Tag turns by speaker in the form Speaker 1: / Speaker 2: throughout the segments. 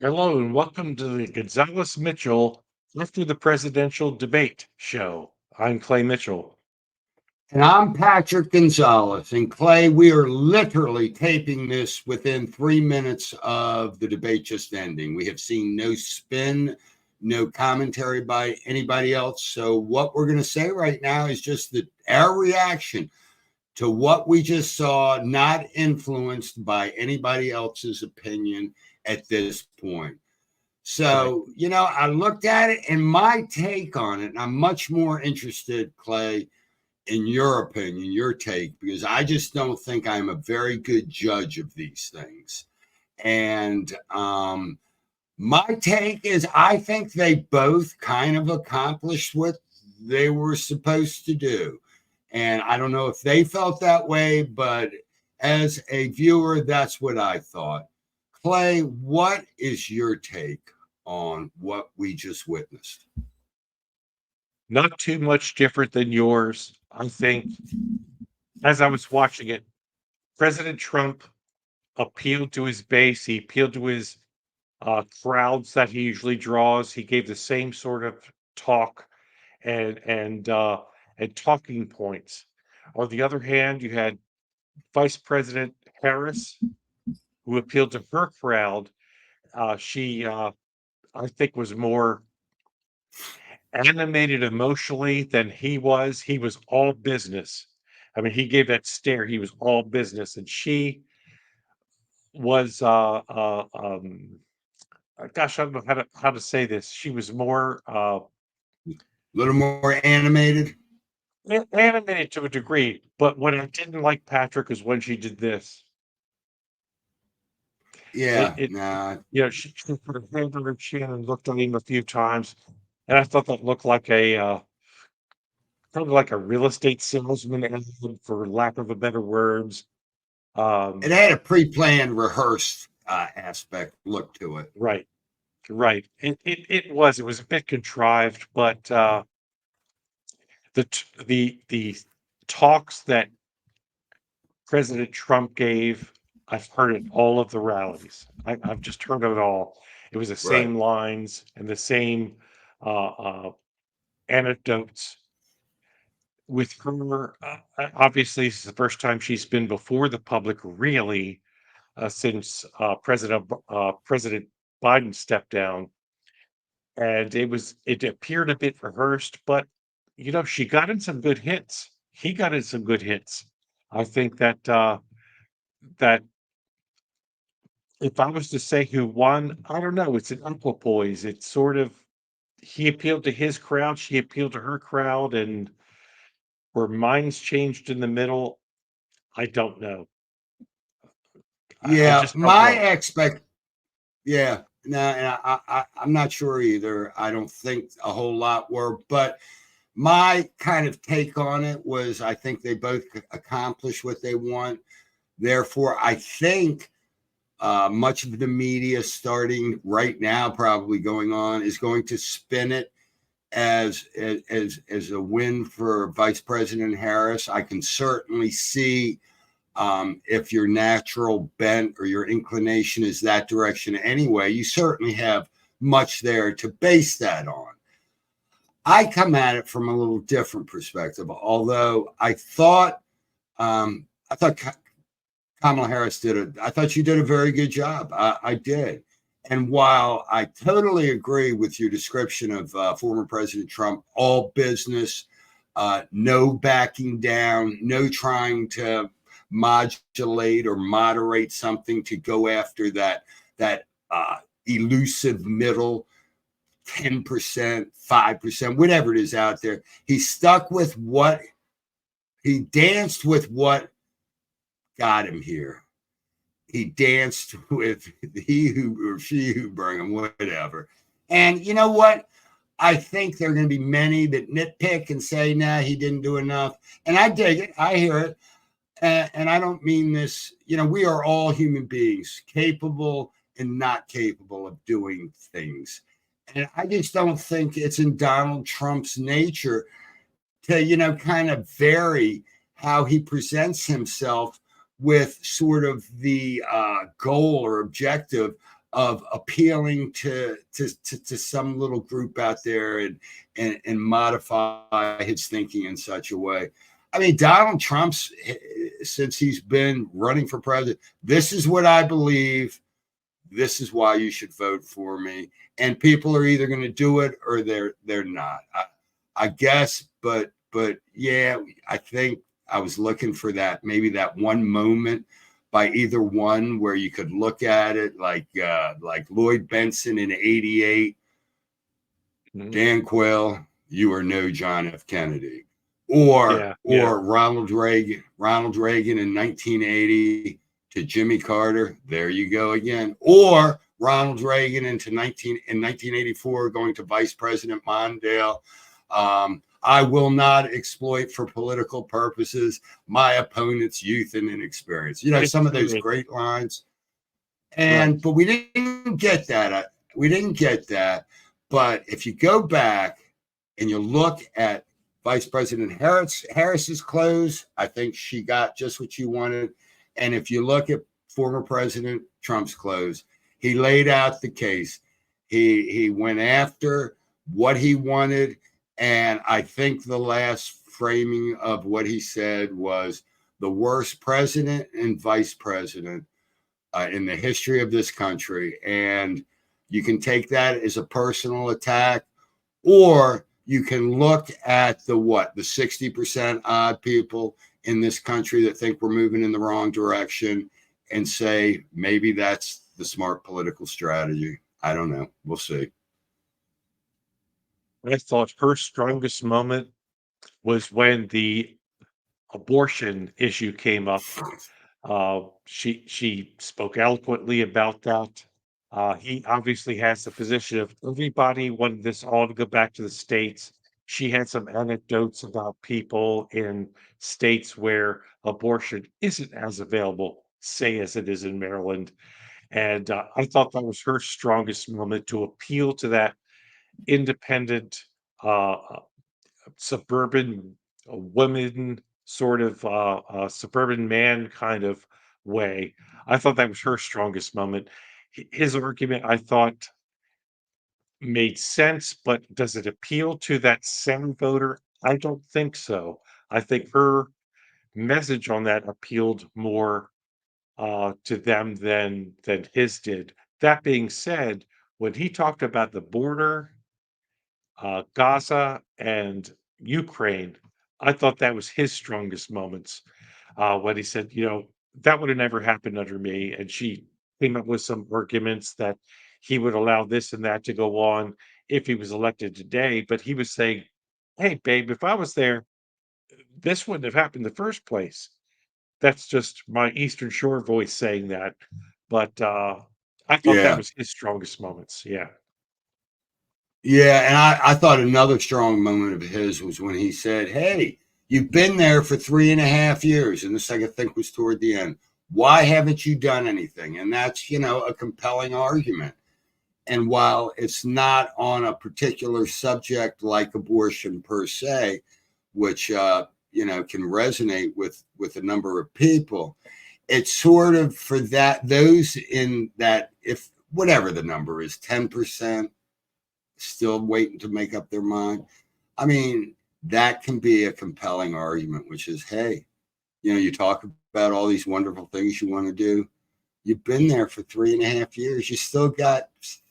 Speaker 1: Hello and welcome to the Gonzales Mitchell After the Presidential Debate show. I'm Clay Mitchell.
Speaker 2: And I'm Patrick Gonzales. And Clay, we are literally taping this within 3 minutes of the debate just ending. We have seen no spin, no commentary by anybody else. So, what we're going to say right now is just that our reaction to what we just saw, not influenced by anybody else's opinion at this point.
Speaker 1: Right.
Speaker 2: I looked at it and my take on it, and I'm much more interested, Clay, in your opinion, your take, because I just don't think I'm a very good judge of these things. And my take is I think they both kind of accomplished what they were supposed to do. And I don't know if they felt that way, but as a viewer, that's what I thought. Clay, what is your take on what we just witnessed?
Speaker 1: Not too much different than yours. I think as I was watching it, President Trump appealed to his base. He appealed to his crowds that he usually draws. He gave the same sort of talk and and uh, and talking points. On the other hand, you had Vice President Harris, who appealed to her crowd. She I think was more animated emotionally than he was. He was all business. I mean, he gave that stare. He was all business, and she was, gosh, I don't know how to say this. She was more
Speaker 2: A little more animated?
Speaker 1: animated to a degree. But what I didn't like, Patrick, is when she did this. It,
Speaker 2: Yeah,
Speaker 1: it,
Speaker 2: nah.
Speaker 1: she put her hand on her chin and looked at him a few times, and I thought that looked like a kind of like a real estate salesman ad, for lack of a better words.
Speaker 2: It
Speaker 1: Um,
Speaker 2: had a pre-planned, rehearsed aspect look to it.
Speaker 1: right, right. It was a bit contrived, but the talks that President Trump gave, I've heard at all of the rallies. I've just heard it all. It was the
Speaker 2: Right.
Speaker 1: same lines and the same anecdotes with her. Obviously, this is the first time she's been before the public, really, since President Biden stepped down, and it appeared a bit rehearsed, but she got in some good hits. He got in some good hits. I think that if I was to say who won, I don't know. It's an equipoise. It's sort of he appealed to his crowd, she appealed to her crowd, and were minds changed in the middle. I don't know. I
Speaker 2: Yeah,
Speaker 1: just don't
Speaker 2: my
Speaker 1: know.
Speaker 2: expect. Yeah, no, and I'm not sure either. I don't think a whole lot were, but my kind of take on it was I think they both accomplished what they want. Therefore, I think much of the media starting right now, probably going on, is going to spin it as a win for Vice President Harris. I can certainly see if your natural bent or your inclination is that direction anyway, you certainly have much there to base that on. I come at it from a little different perspective, although I thought Kamala Harris did it. I thought she did a very good job. I did. And while I totally agree with your description of former President Trump, all business, no backing down, no trying to modulate or moderate something to go after that elusive middle 10%, 5%, whatever it is out there. He stuck with what he danced with what got him here. He danced with he who or she who bring him, whatever. And you know what? I think there are going to be many that nitpick and say, nah, he didn't do enough. And I dig it. I hear it. And I don't mean this, we are all human beings, capable and not capable of doing things. And I just don't think it's in Donald Trump's nature to, kind of vary how he presents himself with sort of the goal or objective of appealing to some little group out there and modify his thinking in such a way. I mean, Donald Trump's, since he's been running for president, this is what I believe. This is why you should vote for me. And people are either going to do it or they're not. I guess, but yeah, I think I was looking for that, maybe that one moment by either one where you could look at it like Lloyd Benson in '88,
Speaker 1: Mhm.
Speaker 2: Dan Quayle, you are no John F. Kennedy,
Speaker 1: Yeah, yeah.
Speaker 2: or Ronald Reagan in 1980 to Jimmy Carter. There you go again. Or Ronald Reagan in 1984 going to Vice President Mondale. I will not exploit for political purposes my opponent's youth and inexperience. You know, some of those
Speaker 1: Experience.
Speaker 2: great lines.
Speaker 1: Right.
Speaker 2: But we didn't get that. We didn't get that. But if you go back and you look at Vice President Harris's close, I think she got just what you wanted. And if you look at former President Trump's close, he laid out the case. He went after what he wanted, and I think the last framing of what he said was the worst president and vice president in the history of this country. And you can take that as a personal attack, or you can look at the 60% odd people in this country that think we're moving in the wrong direction and say maybe that's the smart political strategy. I don't know. We'll see.
Speaker 1: I thought her strongest moment was when the abortion issue came up. She spoke eloquently about that. He obviously has the position of everybody wanted this all to go back to the states. She had some anecdotes about people in states where abortion isn't as available, say as it is in Maryland. And I thought that was her strongest moment to appeal to that independent uh, suburban woman sort of suburban man kind of way. I thought that was her strongest moment. His argument, I thought, made sense, but does it appeal to that Senate voter? I don't think so. I think her message on that appealed more to them than his did. That being said, when he talked about the border, Gaza and Ukraine, I thought that was his strongest moments, when he said, "That would have never happened under me," and she came up with some arguments that he would allow this and that to go on if he was elected today, but he was saying, "Hey, babe, if I was there, this wouldn't have happened in the first place." That's just my Eastern Shore voice saying that, but, I thought that
Speaker 2: Yeah.
Speaker 1: was his strongest moments, yeah.
Speaker 2: Yeah. And I thought another strong moment of his was when he said, "Hey, you've been there for 3.5 years." And this, I think, was toward the end. Why haven't you done anything? And that's, a compelling argument. And while it's not on a particular subject like abortion per se, which can resonate with a number of people, it's sort of for those in that, if whatever the number is, 10% still waiting to make up their mind. I mean, that can be a compelling argument, which is, hey, you talk about all these wonderful things you want to do. You've been there for 3.5 years. You still got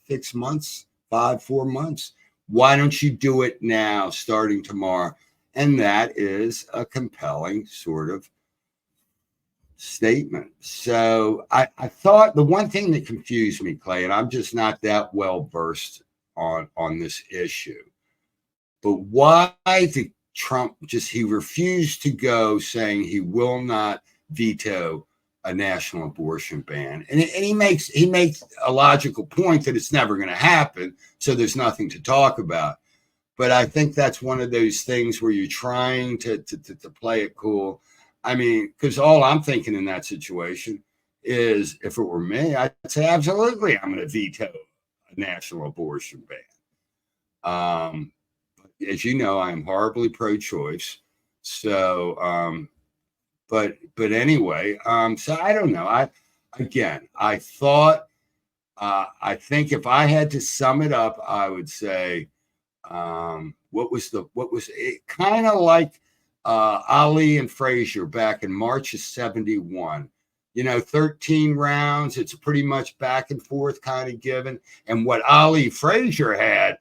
Speaker 2: 6 months, 4 months. Why don't you do it now, starting tomorrow? And that is a compelling sort of statement. So I thought the one thing that confused me, Clay, and I'm just not that well versed on this issue, but why did Trump he refused to go, saying he will not veto a national abortion ban? And he makes a logical point that it's never going to happen, so there's nothing to talk about. But I think that's one of those things where you're trying to play it cool. I mean, because all I'm thinking in that situation is, if it were me, I'd say absolutely I'm going to veto a national abortion ban. As you know, I am horribly pro-choice. So, but anyway, so I don't know. I thought I think if I had to sum it up, I would say, what was it? Kind of like Ali and Frazier back in March of '71. 13 rounds. It's pretty much back and forth kind of given. And what Ali Frazier had,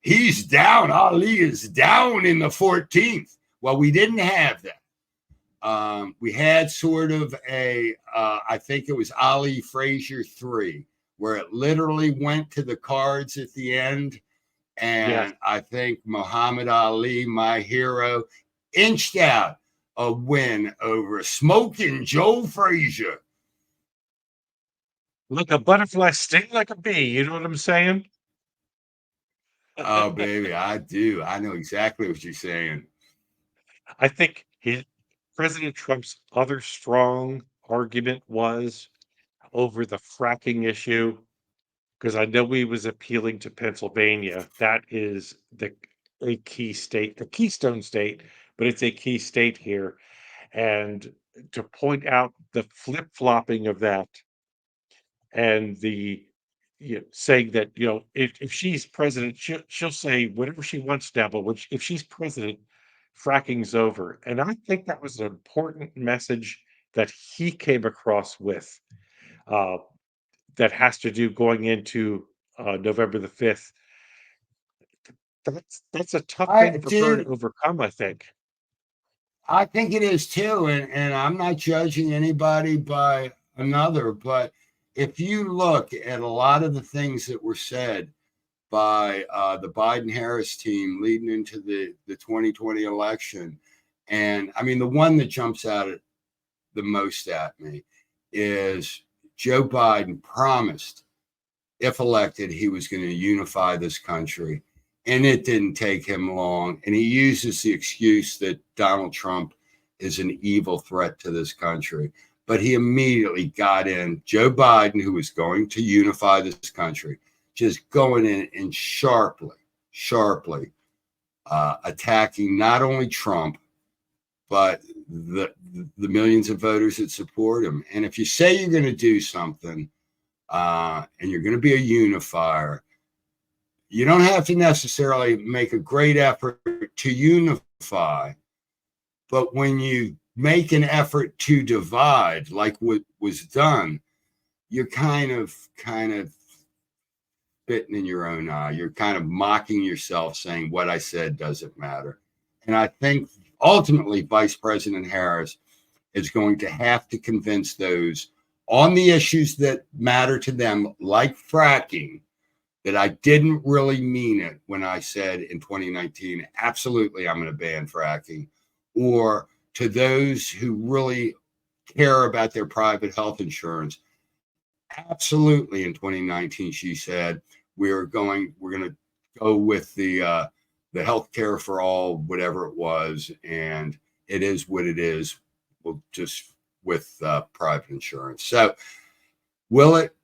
Speaker 2: he's down. Ali is down in the 14th. Well, we didn't have that. We had sort of I think it was Ali Frazier 3, where it literally went to the cards at the end.
Speaker 1: Yes.
Speaker 2: And I think Muhammad Ali, my hero, inched out a win over smoking Joe Frazier.
Speaker 1: Like a butterfly sting like a bee. You know what I'm saying?
Speaker 2: Oh, baby, I do. I know exactly what you're saying.
Speaker 1: I think President Trump's other strong argument was over the fracking issue, because I know he was appealing to Pennsylvania. That is a key state, the Keystone State, but it's a key state here. And to point out the flip-flopping of that, and saying that, if she's president, she'll say whatever she wants now, but if she's president, fracking's over. And I think that was an important message that he came across with, uh, that has to do going into November the 5th. That's a tough
Speaker 2: I
Speaker 1: thing for her to
Speaker 2: dude,
Speaker 1: overcome, I think.
Speaker 2: I think it is too, and I'm not judging anybody by another, but if you look at a lot of the things that were said by the Biden Harris team leading into the 2020 election, and I mean the one that jumps out at the most at me is Joe Biden promised, if elected, he was going to unify this country. And it didn't take him long. And he uses the excuse that Donald Trump is an evil threat to this country. But he immediately got in Joe Biden, who was going to unify this country, just going in and sharply attacking not only Trump, but the millions of voters that support him. And if you say you're going to do something, and you're going to be a unifier, you don't have to necessarily make a great effort to unify. But when you make an effort to divide, like what was done, you're kind of spitting in your own eye. You're kind of mocking yourself, saying what I said doesn't matter. And I think ultimately Vice President Harris is going to have to convince those on the issues that matter to them, like fracking, that I didn't really mean it when I said in 2019, absolutely, I'm going to ban fracking. Or to those who really care about their private health insurance, absolutely, in 2019, she said, we're going to go with the health care for all, whatever it was. And it is what it is. We'll just with private insurance. So will it?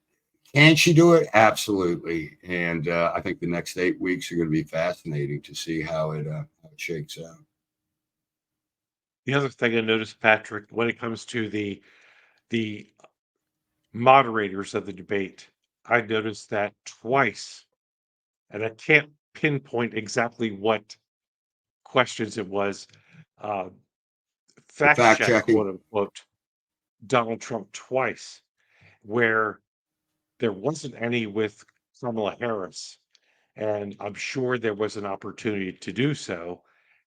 Speaker 2: Can she do it? Absolutely. And I think the next 8 weeks are going to be fascinating to see how it shakes out.
Speaker 1: The other thing I noticed, Patrick, when it comes to the moderators of the debate, I noticed that twice, and I can't pinpoint exactly what questions it was. Uh,
Speaker 2: The
Speaker 1: Fact
Speaker 2: fact
Speaker 1: check,
Speaker 2: checking.
Speaker 1: quote unquote, Donald Trump twice, where there wasn't any with Kamala Harris. And I'm sure there was an opportunity to do so,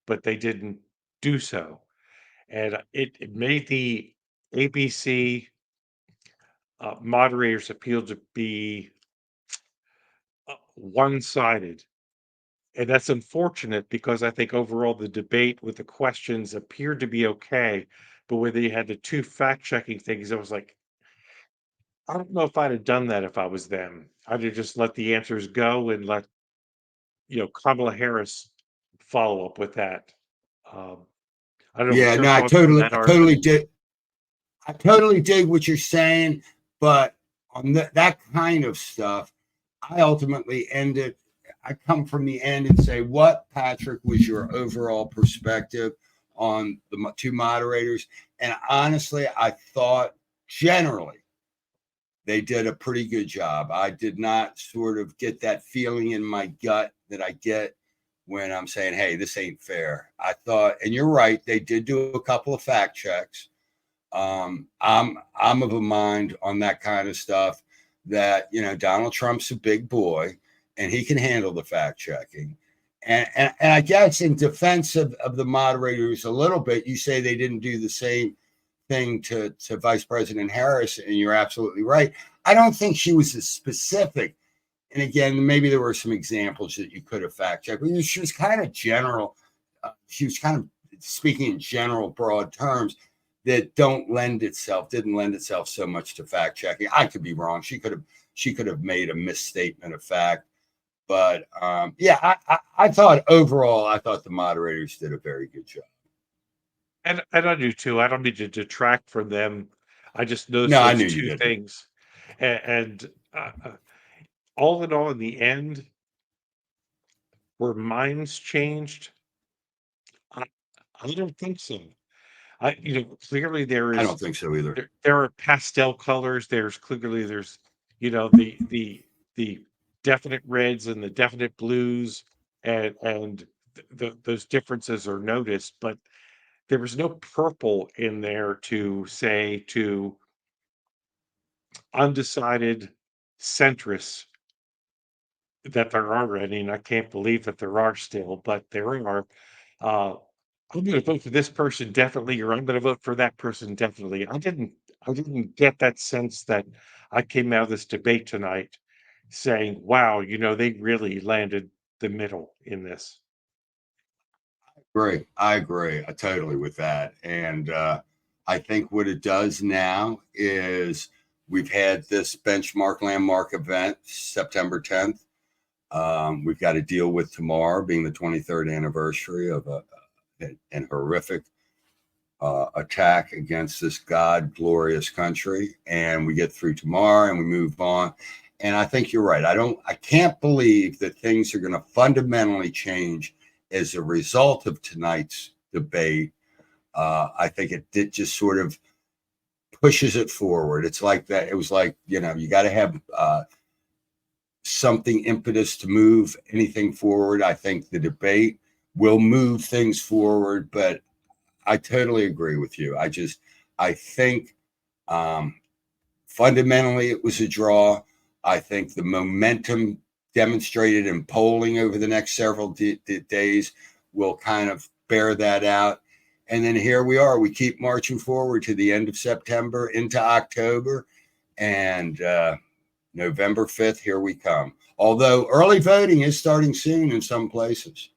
Speaker 1: but they didn't do so. And it made the ABC moderators appeal to be one sided. And that's unfortunate because I think overall the debate with the questions appeared to be okay. But when they had the two fact checking things, I was like, I don't know if I'd have done that if I was them. I'd have just let the answers go and let, Kamala Harris follow up with that. Um, I don't know what
Speaker 2: Yeah,
Speaker 1: your
Speaker 2: no,
Speaker 1: thoughts on that
Speaker 2: I
Speaker 1: are, but
Speaker 2: totally did. I totally dig what you're saying, but on that kind of stuff, I ultimately ended. I come from the end and say, what, Patrick, was your overall perspective on the two moderators? And honestly, I thought generally They did a pretty good job. I did not sort of get that feeling in my gut that I get when I'm saying, hey, this ain't fair. I thought, and you're right, they did do a couple of fact checks. I'm of a mind on that kind of stuff that, Donald Trump's a big boy and he can handle the fact checking. And I guess in defense of the moderators a little bit, you say they didn't do the same thing to Vice President Harris, and you're absolutely right. I don't think she was as specific. And again, maybe there were some examples that you could have fact checked, but she was kind of general. She was kind of speaking in general, broad terms that didn't lend itself so much to fact checking. I could be wrong. She could have made a misstatement of fact. But yeah, I thought overall, I thought the moderators did a very good job.
Speaker 1: And I do too. I don't need to detract from them. I just noticed
Speaker 2: No, I
Speaker 1: those
Speaker 2: knew you
Speaker 1: two
Speaker 2: didn't.
Speaker 1: things, and all in all, in the end, were minds changed? I, I don't think so. Clearly
Speaker 2: I don't think so either.
Speaker 1: there are pastel colors. There's the definite reds and the definite blues, and those differences are noticed, but there was no purple in there to say to undecided centrists that there are any, and I can't believe that there are still, but there are. Uh, I'm going to vote for this person definitely, or I'm going to vote for that person definitely. I didn't get that sense that I came out of this debate tonight saying, "Wow, they really landed the middle in this."
Speaker 2: Great. I agree totally with that. And I think what it does now is we've had this benchmark landmark event September 10th. We've got to deal with tomorrow being the 23rd anniversary of an horrific attack against this God glorious country. And we get through tomorrow and we move on. And I think you're right. I can't believe that things are going to fundamentally change as a result of tonight's debate. I think it did just sort of pushes it forward. It's like that. It was like, you got to have something impetus to move anything forward. I think the debate will move things forward, but I totally agree with you. I think um, fundamentally it was a draw. I think the momentum demonstrated in polling over the next several days will kind of bear that out. And then here we are. We keep marching forward to the end of September into October, and November 5th, here we come. Although early voting is starting soon in some places.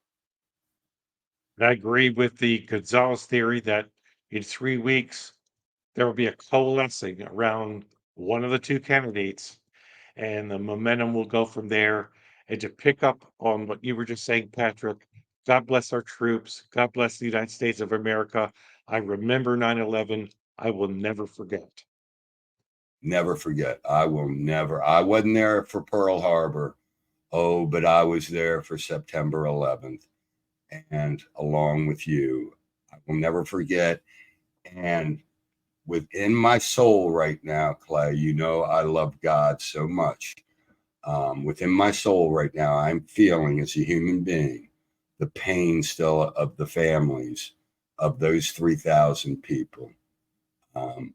Speaker 1: And I agree with the Gonzales theory that in 3 weeks there will be a coalescing around one of the two candidates, and the momentum will go from there. And to pick up on what you were just saying, Patrick, God bless our troops. God bless the United States of America. I remember 9/11. I will never forget.
Speaker 2: Never forget. I will never. I wasn't there for Pearl Harbor. Oh, but I was there for September 11th. And along with you, I will never forget. And within my soul right now, Clay, I love God so much. Within my soul right now, I'm feeling as a human being the pain still of the families of those 3,000 people.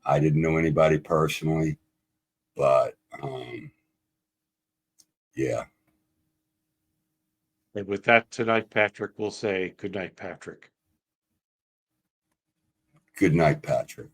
Speaker 2: I didn't know anybody personally, but yeah.
Speaker 1: And with that tonight, Patrick will say good night, Patrick.
Speaker 2: Good night, Patrick.